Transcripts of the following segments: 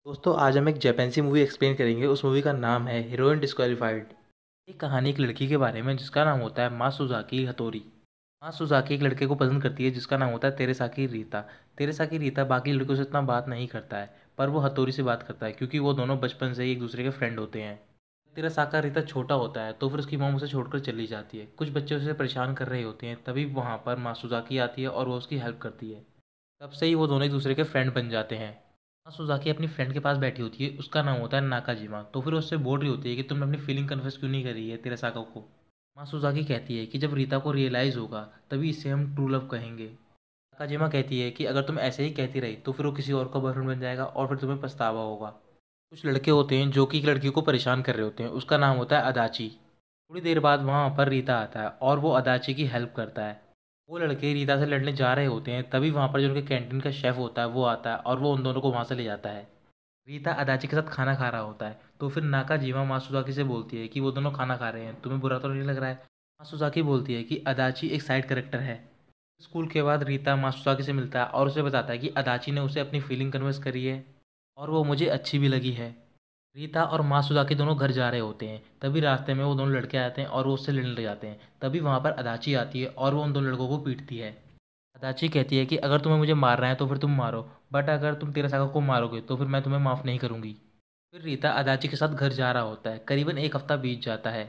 दोस्तों आज हम एक जापानी मूवी एक्सप्लेन करेंगे। उस मूवी का नाम है हीरोइन डिस्क्वालीफाइड। ये कहानी एक लड़की के बारे में जिसका नाम होता है मात्सुजाकी हतोरी। मात्सुजाकी एक लड़के को पसंद करती है जिसका नाम होता है तेरेसाकी रीता। तेरेसाकी रीता बाकी लड़कों से इतना बात नहीं करता है, पर वो हतोरी से बात करता है क्योंकि वो दोनों बचपन से ही एक दूसरे के फ्रेंड होते हैं। तेरेसाका रीता छोटा होता है तो फिर उसकी मॉम उसे छोड़कर चली जाती है। कुछ बच्चे उसे परेशान कर रहे होते हैं, तभी वहाँ पर मात्सुजाकी आती है और वो उसकी हेल्प करती है। तब से ही वो दोनों एक दूसरे के फ्रेंड बन जाते हैं। हाँ, सुज़ाकी अपनी फ्रेंड के पास बैठी होती है, उसका नाम होता है नाकाजिमा। तो फिर उससे बोल रही होती है कि तुमने अपनी फीलिंग कन्फेस क्यों नहीं करी है तेरेसाका को। माँ सुज़ाकी कहती है कि जब रीता को रियलाइज़ होगा तभी इसे हम ट्रू लव कहेंगे। नाकाजिमा कहती है कि अगर तुम ऐसे ही कहती रही तो फिर वो किसी और का बॉयफ्रेंड बन जाएगा और फिर तुम्हें पछतावा होगा। कुछ लड़के होते हैं जो कि एक लड़की को परेशान कर रहे होते हैं, उसका नाम होता है अदाची। थोड़ी देर बाद वहाँ पर रीता आता है और वो अदाची की हेल्प करता है। वो लड़के रीता से लड़ने जा रहे होते हैं, तभी वहाँ पर जो उनके कैंटीन का शेफ़ होता है वो आता है और वो उन दोनों को वहाँ से ले जाता है। रीता अदाची के साथ खाना खा रहा होता है, तो फिर नाकाजिमा मात्सुजाकी से बोलती है कि वो दोनों खाना खा रहे हैं, तुम्हें बुरा तो नहीं लग रहा है। मात्सुजाकी बोलती है कि अदाची एक साइड कैरेक्टर है। स्कूल के बाद रीता मात्सुजाकी से मिलता है और उसे बताता है कि अदाची ने उसे अपनी फीलिंग कन्वेंस करी है और वो मुझे अच्छी भी लगी है। रीता और मात्सुजाकी दोनों घर जा रहे होते हैं, तभी रास्ते में वो दोनों लड़के आते हैं और वो उससे लड़ने लग जाते हैं। तभी वहाँ पर अदाची आती है और वो उन दोनों लड़कों को पीटती है। अदाची कहती है कि अगर तुम्हें मुझे मारना है तो फिर तुम मारो, बट अगर तुम तेरासाका को मारोगे तो फिर मैं तुम्हें माफ़ नहीं करूँगी। फिर रीता अदाची के साथ घर जा रहा होता है। करीबन एक हफ्ता बीत जाता है।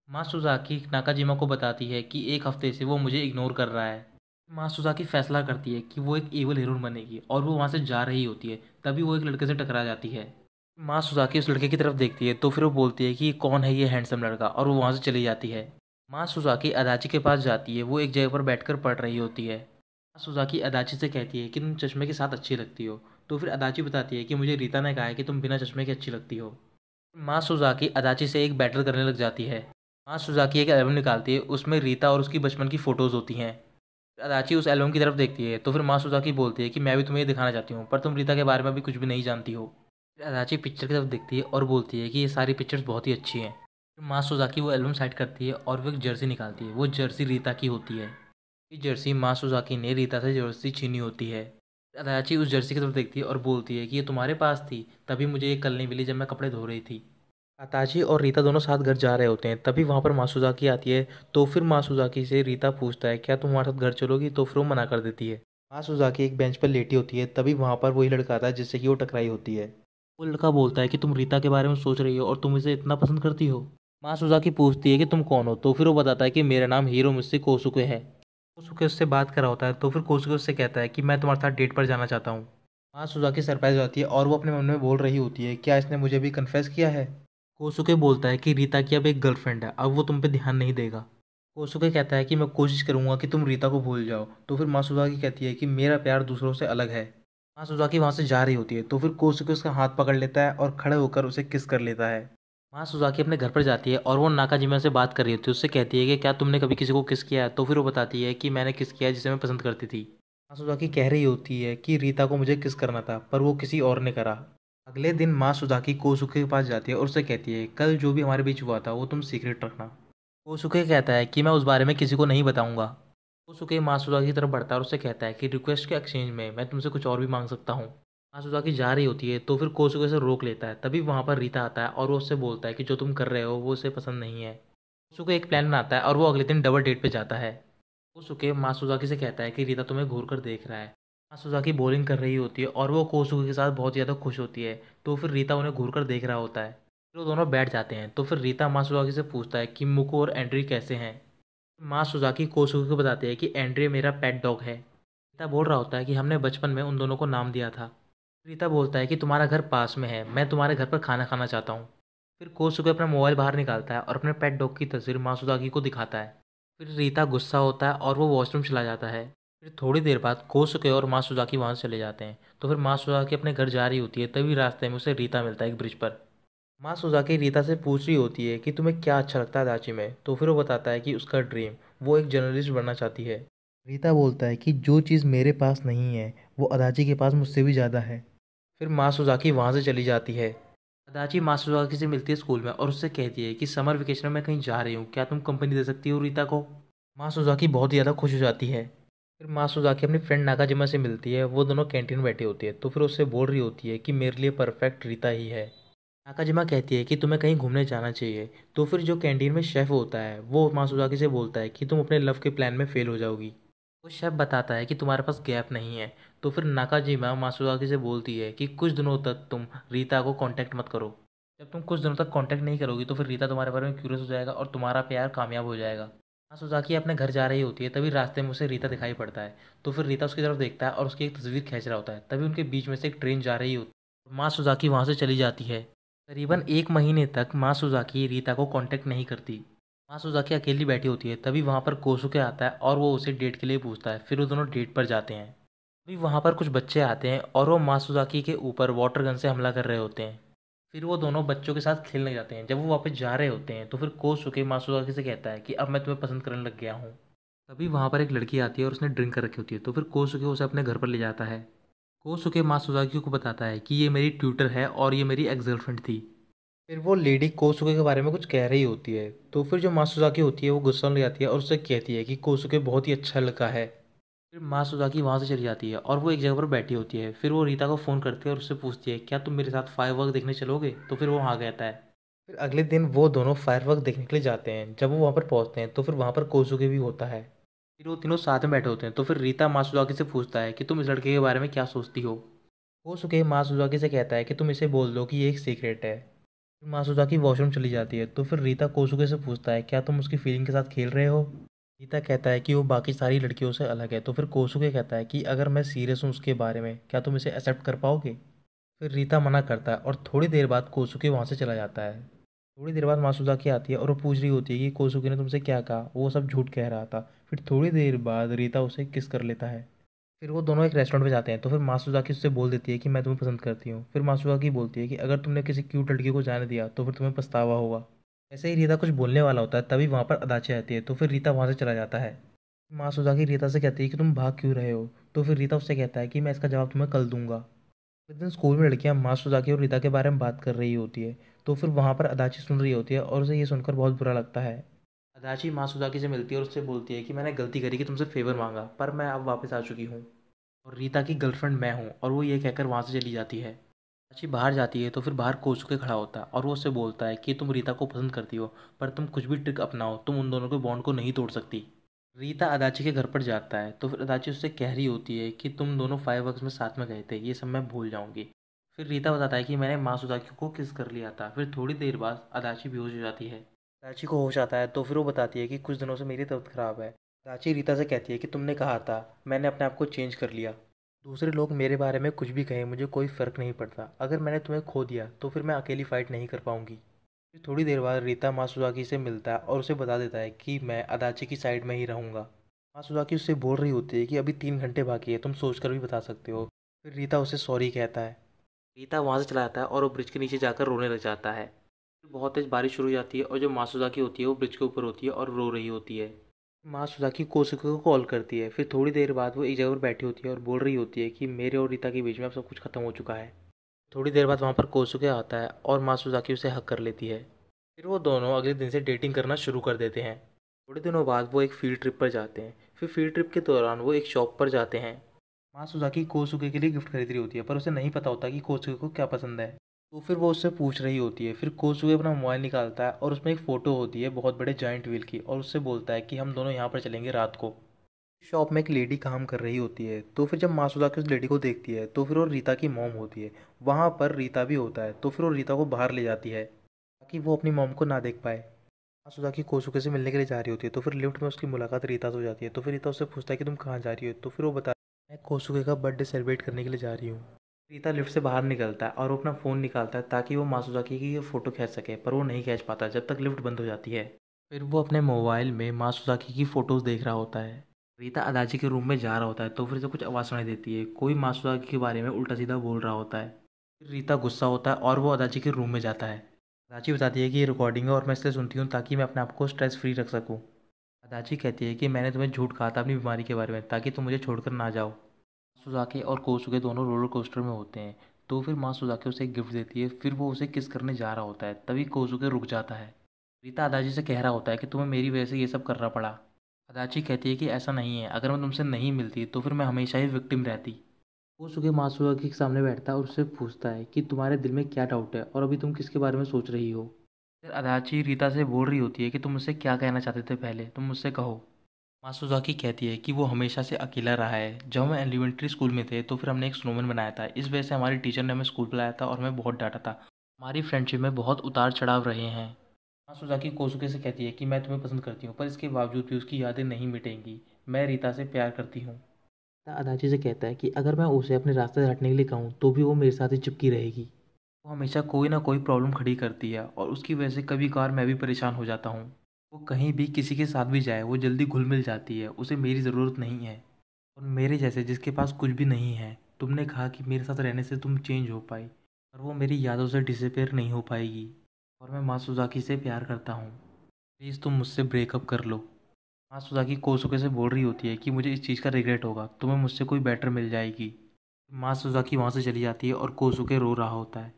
मात्सुजाकी नाकाजिमा को बताती है कि एक हफ्ते से वो मुझे इग्नोर कर रहा है। मात्सुजाकी फैसला करती है कि वो एक इविल हीरोइन बनेगी और वो वहाँ से जा रही होती है, तभी वो एक लड़के से टकरा जाती है। मात्सुजाकी उस लड़के की तरफ देखती है तो फिर वो बोलती है कि कौन है ये हैंडसम लड़का, और वो वहाँ से चली जाती है। मात्सुजाकी अदाची के पास जाती है, वो एक जगह पर बैठकर पढ़ रही होती है। मात्सुजाकी अदाची से कहती है कि तुम चश्मे के साथ अच्छी लगती हो। तो फिर अदाची बताती है कि मुझे रीता ने कहा है कि तुम बिना चश्मे के अच्छी लगती हो। मात्सुजाकी अदाची से एक बैटल करने लग जाती है। मात्सुजाकी एक एल्बम निकालती है, उसमें रीता और उसकी बचपन की फ़ोटोज़ होती हैं। अदाची उस एल्बम की तरफ देखती है तो फिर मात्सुजाकी बोलती है कि मैं भी तुम्हें ये दिखाना चाहती हूँ, पर तुम रीता के बारे में भी कुछ भी नहीं जानती हो। फिर अदाची पिक्चर की तरफ देखती है और बोलती है कि ये सारी पिक्चर्स बहुत ही अच्छी हैं। फिर मात्सुजाकी वो एल्बम साइड करती है और वो एक जर्सी निकालती है। वो जर्सी रीता की होती है। ये जर्सी मात्सुजाकी ने रीता से जर्सी छीनी होती है। अदाची उस जर्सी की तरफ देखती है और बोलती है कि ये तुम्हारे पास थी, तभी मुझे ये कल नहीं मिली जब मैं कपड़े धो रही थी। अताची और रीता दोनों साथ घर जा रहे होते हैं, तभी वहाँ पर मात्सुजाकी आती है। तो फिर मात्सुजाकी से रीता पूछता है क्या तुम हमारे साथ घर चलोगी, तो फिर वो मना कर देती है। मात्सुजाकी एक बेंच पर लेटी होती है, तभी वहाँ पर वही लड़का आता है जिससे कि वो टकराई होती है। वो लड़का बोलता है कि तुम रीता के बारे में सोच रही हो और तुम इसे इतना पसंद करती हो। मात्सुजाकी पूछती है कि तुम कौन हो, तो फिर वो बताता है कि मेरा नाम हीरो मुझसे कोसुके है। कोसुके उससे बात कर रहा होता है, तो फिर कोसुके उससे कहता है कि मैं तुम्हारे साथ डेट पर जाना चाहता हूँ। मात्सुजाकी सरप्राइज हो जाती है और वो अपने मन में बोल रही होती है क्या इसने मुझे भी कन्फेस किया है। कोसुके बोलता है कि रीता की अब एक गर्लफ्रेंड है, अब वो तुम पे ध्यान नहीं देगा। कोसुके कहता है कि मैं कोशिश करूंगा कि तुम रीता को भूल जाओ। तो फिर मात्सुजाकी कहती है कि मेरा प्यार दूसरों से अलग है। मात्सुजाकी वहाँ से जा रही होती है, तो फिर कोसुके उसका हाथ पकड़ लेता है और खड़े होकर उसे किस कर लेता है। मात्सुजाकी अपने घर पर जाती है और वो नाकाजिमा से बात कर रही होती है। उससे कहती है कि क्या तुमने कभी किसी को किस किया है। तो फिर वो बताती है कि मैंने किस किया है जिसे मैं पसंद करती थी। मात्सुजाकी कह रही होती है कि रीता को मुझे किस करना था, पर वो किसी और ने करा। अगले दिन मात्सुजाकी कोसुके के पास जाती है और उससे कहती है कल जो भी हमारे बीच हुआ था वो तुम सीक्रेट रखना। कोसुके कहता है कि मैं उस बारे में किसी को नहीं बताऊंगा। कोसुके मात्सुजाकी की तरफ बढ़ता है और उससे कहता है कि रिक्वेस्ट के एक्सचेंज में मैं तुमसे कुछ और भी मांग सकता हूँ। मात्सुजाकी जा रही होती है तो फिर कोसुके से रोक लेता है, तभी वहाँ पर रीता आता है और वो उससे बोलता है कि जो तुम कर रहे हो वो उसे पसंद नहीं है। कोसुके एक प्लान बनाता है और वो अगले दिन डबल डेट पे जाता है। कोसुके मात्सुजाकी से कहता है कि रीता तुम्हें घूर कर देख रहा है। मात्सुजाकी बॉलिंग कर रही होती है और वो कोसुके के साथ बहुत ज़्यादा खुश होती है। तो फिर रीता उन्हें घूर कर देख रहा होता है। फिर वो दोनों बैठ जाते हैं, तो फिर रीता मात्सुजाकी से पूछता है कि मुको और एंड्री कैसे हैं। मात्सुजाकी कोसुके को बताते हैं कि एंड्री मेरा पेट डॉग है। रीता बोल रहा होता है कि हमने बचपन में उन दोनों को नाम दिया था। रीता बोलता है कि तुम्हारा घर पास में है, मैं तुम्हारे घर पर खाना खाना चाहता हूँ। फिर कोसुके अपना मोबाइल बाहर निकालता है और अपने पेट डॉग की तस्वीर मात्सुजाकी को दिखाता है। फिर रीता गुस्सा होता है और वो वॉशरूम चला जाता है। फिर थोड़ी देर बाद कोसुके और मात्सुजाकी वहाँ से चले जाते हैं। तो फिर मात्सुजाकी अपने घर जा रही होती है, तभी रास्ते में उसे रीता मिलता है एक ब्रिज पर। मात्सुजाकी रीता से पूछ रही होती है कि तुम्हें क्या अच्छा लगता है दाची में। तो फिर वो बताता है कि उसका ड्रीम वो एक जर्नलिस्ट बनना चाहती है। रीता बोलता है कि जो चीज़ मेरे पास नहीं है वो अदाची के पास मुझसे भी ज़्यादा है। फिर मात्सुजाकी वहाँ से चली जाती है। अदाची मात्सुजाकी से मिलती है स्कूल में और उससे कहती है कि समर वेकेशन में मैं कहीं जा रही हूँ, क्या तुम कंपनी दे सकती हो रीता को। मात्सुजाकी बहुत ज़्यादा खुश हो जाती है। फिर मासूजाकी अपनी फ्रेंड नाकाजिमा से मिलती है। वो दोनों कैंटीन में बैठी होती है, तो फिर उससे बोल रही होती है कि मेरे लिए परफेक्ट रीता ही है। नाकाजिमा कहती है कि तुम्हें कहीं घूमने जाना चाहिए। तो फिर जो कैंटीन में शेफ़ होता है वो मासूजाकी से बोलता है कि तुम अपने लव के प्लान में फ़ेल हो जाओगी। वो शेफ़ बताता है कि तुम्हारे पास गैप नहीं है। तो फिर नाकाजिमा मासूजाकी से बोलती है कि कुछ दिनों तक तुम रीता को कांटेक्ट मत करो। जब तुम कुछ दिनों तक कांटेक्ट नहीं करोगी तो फिर रीता तुम्हारे बारे में क्यूरियस हो जाएगा और तुम्हारा प्यार कामयाब हो जाएगा। मासूजाकी अपने घर जा रही होती है, तभी रास्ते में उसे रीता दिखाई पड़ता है। तो फिर रीता उसकी तरफ देखता है और उसकी एक तस्वीर खींच रहा होता है। तभी उनके बीच में से एक ट्रेन जा रही होती है। मासूजाकी वहाँ से चली जाती है। करीबन 1 महीने तक मासूजाकी रीता को कांटेक्ट नहीं करती। मासूजाकी अकेली बैठी होती है, तभी वहाँ पर कोसुके आता है और वो उसे डेट के लिए पूछता है। फिर वो दोनों डेट पर जाते हैं। तभी वहाँ पर कुछ बच्चे आते हैं और वो मासूजाकी के ऊपर वाटर गन से हमला कर रहे होते हैं। फिर वो दोनों बच्चों के साथ खेलने जाते हैं। जब वो वापस जा रहे होते हैं तो फिर कोसुके मासूजाकी से कहता है कि अब मैं तुम्हें पसंद करने लग गया हूँ। तभी वहाँ पर एक लड़की आती है और उसने ड्रिंक कर रखी होती है। तो फिर कोसुके उसे अपने घर पर ले जाता है। कोसुके मासूजाकी को बताता है कि ये मेरी ट्यूटर है और ये मेरी एक्स गर्लफ्रेंड थी। फिर वो लेडी कोसुके के बारे में कुछ कह रही होती है। तो फिर जो मासूजाकी होती है वो गुस्सा में जाती है और उससे कहती है कि कोसुके बहुत ही अच्छा लड़का है। फिर मासूजाकी वहाँ से चली जाती है और वो एक जगह पर बैठी होती है। फिर वो रीता को फ़ोन करती है और उससे पूछती है क्या तुम मेरे साथ फायरवर्क देखने चलोगे। तो फिर वो हाँ कहता है। फिर अगले दिन वो दोनों फायरवर्क देखने के लिए जाते हैं। जब वो वहाँ पर पहुँचते हैं तो फिर वहाँ पर कोसुके भी होता है। फिर वो तीनों साथ में बैठे होते हैं। तो फिर रीता मासूजाकी से पूछता है कि तुम इस लड़के के बारे में क्या सोचती हो। कोसुके मासूजाकी से कहता है कि तुम इसे बोल दो कि ये एक सीक्रेट है। फिर मासूजाकी वॉशरूम चली जाती है। तो फिर रीता कोसुके से पूछता है क्या तुम उसकी फीलिंग के साथ खेल रहे हो। रीता कहता है कि वो बाकी सारी लड़कियों से अलग है। तो फिर कोसुके कहता है कि अगर मैं सीरियस हूँ उसके बारे में, क्या तुम इसे एक्सेप्ट कर पाओगे। फिर रीता मना करता है और थोड़ी देर बाद कोसुके वहाँ से चला जाता है। थोड़ी देर बाद मासूजाकी आती है और वो पूछ रही होती है कि कोसुके ने तुमसे क्या कहा। वो सब झूठ कह रहा था। फिर थोड़ी देर बाद रीता उसे किस कर लेता है। फिर वो दोनों एक रेस्टोरेंट में जाते हैं। तो फिर मासूजाकी उससे बोल देती है कि मैं तुम्हें पसंद करती हूँ। फिर मासूजाकी बोलती है कि अगर तुमने किसी क्यूट लड़की को जाने दिया तो फिर तुम्हें पछतावा होगा। ऐसे ही रीता कुछ बोलने वाला होता है, तभी वहाँ पर अदाची आती है। तो फिर रीता वहाँ से चला जाता है। मासूजाकी रीता से कहती है कि तुम भाग क्यों रहे हो। तो फिर रीता उससे कहता है कि मैं इसका जवाब तुम्हें कल दूंगा। एक दिन स्कूल में लड़कियां मासूजाकी और रीता के बारे में बात कर रही होती है। तो फिर वहाँ पर अदाची सुन रही होती है और उसे ये सुनकर बहुत बुरा लगता है। अदाची मासूजाकी से मिलती है और उससे बोलती है कि मैंने गलती करी कि तुमसे फेवर मांगा, पर मैं अब वापस आ चुकी हूँ और रीता की गर्लफ्रेंड मैं हूँ। और वो ये कहकर वहाँ से चली जाती है। अदाची बाहर जाती है तो फिर बाहर कोसुके खड़ा होता है और वो उससे बोलता है कि तुम रीता को पसंद करती हो, पर तुम कुछ भी ट्रिक अपनाओ तुम उन दोनों के बॉन्ड को नहीं तोड़ सकती। रीता अदाची के घर पर जाता है। तो फिर अदाची उससे कह रही होती है कि तुम दोनों फायरवर्क्स में साथ में गए थे, ये सब मैं भूल जाऊंगी। फिर रीता बताता है कि मैंने मासूजाकी को किस कर लिया था। फिर थोड़ी देर बाद अदाची बेहोश हो जाती है। अदाची को होश आता है तो फिर वो बताती है कि कुछ दिनों से मेरी तबीयत खराब है। अदाची रीता से कहती है कि तुमने कहा था, मैंने अपने आप को चेंज कर लिया। दूसरे लोग मेरे बारे में कुछ भी कहें मुझे कोई फ़र्क नहीं पड़ता। अगर मैंने तुम्हें खो दिया तो फिर मैं अकेली फ़ाइट नहीं कर पाऊंगी। फिर थोड़ी देर बाद रीता मासूजाकी से मिलता है और उसे बता देता है कि मैं अदाची की साइड में ही रहूँगा। मासूजाकी उससे बोल रही होती है कि अभी 3 घंटे बाकी है, तुम सोच कर भी बता सकते हो। फिर रीता उसे सॉरी कहता है। रीता वहाँ से चला जाता है और वो ब्रिज के नीचे जाकर रोने लग जाता है। फिर बहुत तेज बारिश शुरू हो जाती है और जो मासूजाकी होती है वो ब्रिज के ऊपर होती है और रो रही होती है। मासूजाकी कोसुके को कॉल करती है। फिर थोड़ी देर बाद वो एक जगह पर बैठी होती है और बोल रही होती है कि मेरे और रीता के बीच में अब सब कुछ खत्म हो चुका है। थोड़ी देर बाद वहाँ पर कोसुके आता है और मासूजाकी उसे हक कर लेती है। फिर वो दोनों अगले दिन से डेटिंग करना शुरू कर देते हैं। थोड़े दिनों बाद वो एक फील्ड ट्रिप पर जाते हैं। फिर फील्ड ट्रिप के दौरान वो एक शॉप पर जाते हैं। मासूजाकी कोसुके के लिए गिफ्ट खरीद रही होती है, पर उसे नहीं पता होता कि कोसुके को क्या पसंद है। तो फिर वो उससे पूछ रही होती है। फिर कोसुके अपना मोबाइल निकालता है और उसमें एक फ़ोटो होती है बहुत बड़े जाइंट व्हील की, और उससे बोलता है कि हम दोनों यहाँ पर चलेंगे रात को। शॉप में एक लेडी काम कर रही होती है। तो फिर जब मासूजाकी उस लेडी को देखती है तो फिर वो रीता की मॉम होती है। वहाँ पर रीता भी होता है। तो फिर वो रीता को बाहर ले जाती है ताकि वो अपनी मॉम को ना देख पाए। मासूजाकी कोसुके से मिलने के लिए जा रही होती है। तो फिर लिफ्ट में उसकी मुलाकात रीता से हो जाती है। तो फिर रीता उससे पूछता है कि तुम कहाँ जा रही हो। तो फिर वो बता, मैं कोसुके का बर्थडे सेलिब्रेट करने के लिए जा रही हूँ। रीता लिफ्ट से बाहर निकलता है और वो अपना फ़ोन निकालता है ताकि वो मासूजाकी की ये फ़ोटो खींच सके, पर वो नहीं खींच पाता जब तक लिफ्ट बंद हो जाती है। फिर वो अपने मोबाइल में मासूजाकी की फ़ोटोज़ देख रहा होता है। रीता अदाची के रूम में जा रहा होता है तो फिर से कुछ आवाज़ सुनाई देती है। कोई मासूजाकी के बारे में उल्टा सीधा बोल रहा होता है। फिर रीता गुस्सा होता है और वो अदाची के रूम में जाता है। अदाची बताती है कि ये रिकॉर्डिंग है और मैं इसलिए सुनती हूँ ताकि मैं अपने आप को स्ट्रेस फ्री रख सकूँ। अदाची कहती है कि मैंने तुम्हें झूठ कहा था अपनी बीमारी के बारे में ताकि तुम मुझे छोड़कर ना जाओ। सुज़ाकी और कोसुके दोनों रोलर कोस्टर में होते हैं। तो फिर माँ सुज़ाकी उसे एक गिफ्ट देती है। फिर वो उसे किस करने जा रहा होता है, तभी कोसुके रुक जाता है। रीता अदाची से कह रहा होता है कि तुम्हें मेरी वजह से ये सब करना पड़ा। अदाची कहती है कि ऐसा नहीं है, अगर मैं तुमसे नहीं मिलती तो फिर मैं हमेशा ही विक्टिम रहती। कोसुके मात्सुजाकी के सामने बैठता है और उससे पूछता है कि तुम्हारे दिल में क्या डाउट है और अभी तुम किसके बारे में सोच रही हो। फिर अदाची रीता से बोल रही होती है कि तुम मुझसे क्या कहना चाहते थे, पहले तुम मुझसे कहो। मात्सुजाकी कहती है कि वो हमेशा से अकेला रहा है। जब हम एलिमेंट्री स्कूल में थे तो फिर हमने एक स्नोमैन बनाया था, इस वजह से हमारी टीचर ने हमें स्कूल बुलाया था और हमें बहुत डांटा था। हमारी फ्रेंडशिप में बहुत उतार चढ़ाव रहे हैं। मात्सुजाकी कोसुके से कहती है कि मैं तुम्हें पसंद करती हूँ, पर इसके बावजूद भी उसकी यादें नहीं मिटेंगी। मैं रीता से प्यार करती हूँ। अदाची से कहता है कि अगर मैं उसे अपने रास्ते से हटने के लिए कहूँ तो भी वो मेरे साथ ही चिपकी रहेगी। वो हमेशा कोई ना कोई प्रॉब्लम खड़ी करती है और उसकी वजह से कभी कभार मैं भी परेशान हो जाता हूँ। वो कहीं भी किसी के साथ भी जाए वो जल्दी घुल मिल जाती है, उसे मेरी ज़रूरत नहीं है। और मेरे जैसे जिसके पास कुछ भी नहीं है, तुमने कहा कि मेरे साथ रहने से तुम चेंज हो पाई, पर वो मेरी यादों से डिसअपेयर नहीं हो पाएगी। और मैं मात्सुजाकी से प्यार करता हूँ। प्लीज़ तुम मुझसे ब्रेकअप कर लो। मात्सुजाकी कोसुके से बोल रही होती है कि मुझे इस चीज़ का रिग्रेट होगा, तुम्हें मुझसे कोई बेटर मिल जाएगी। मात्सुजाकी वहाँ से चली जाती है और कोसुके रो रहा होता है।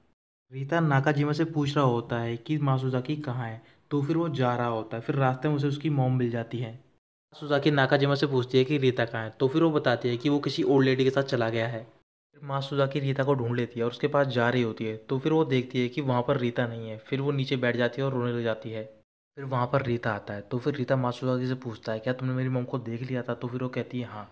रीता नाकाजिमा से पूछ रहा होता है कि मात्सुजाकी कहाँ है, तो फिर वो जा रहा होता है। फिर रास्ते में उसे उसकी मॉम मिल जाती है। मात्सुजाकी नाकाजिमा से पूछती है कि रीता कहाँ है, तो फिर वो बताती है कि वो किसी ओल्ड लेडी के साथ चला गया है। फिर मात्सुजाकी रीता को ढूंढ लेती है और उसके पास जा रही होती है, तो फिर वो देखती है कि वहाँ पर रीता नहीं है। फिर वो नीचे बैठ जाती है और रोने लग जाती है। फिर वहाँ पर रीता आता है, तो फिर रीता मात्सुजाकी से पूछता है क्या तुमने मेरी मॉम को देख लिया था, तो फिर वो कहती है हाँ।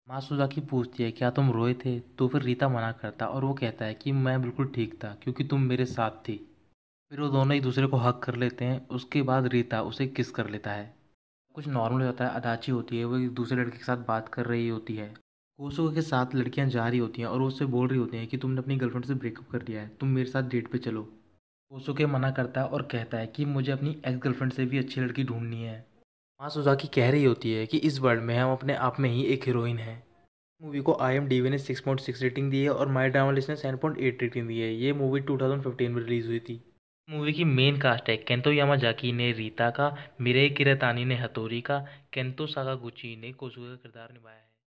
मात्सुजाकी पूछती है क्या तुम रोए थे, तो फिर रीता मना करता और वो कहता है कि मैं बिल्कुल ठीक था क्योंकि तुम मेरे साथ थी। फिर वो दोनों एक दूसरे को हग कर लेते हैं। उसके बाद रीता उसे किस कर लेता है। कुछ नॉर्मल होता है। अदाची होती है, वो एक दूसरे लड़के के साथ बात कर रही होती है। कोसुके के साथ लड़कियां जा रही होती हैं और वो उससे बोल रही होती हैं कि तुमने अपनी गर्लफ्रेंड से ब्रेकअप कर लिया है, तुम मेरे साथ डेट पे चलो। कोसुके मना करता है और कहता है कि मुझे अपनी एक्स गर्लफ्रेंड से भी अच्छी लड़की ढूंढनी है। मात्सुजाकी कह रही होती है कि इस वर्ल्ड में हम अपने आप में ही एक हीरोइन हैं। मूवी को IMDb ने 6.6 रेटिंग दी है और माई ड्रामा लिस्ट ने 7.8 रेटिंग दी है। ये मूवी 2015 में रिलीज हुई थी। मूवी की मेन कास्ट है केंतो यामाजाकी ने रीता का, मिरे किरतानी ने हतोरी का, केंतो साकागुची ने कोसुके का किरदार निभाया है।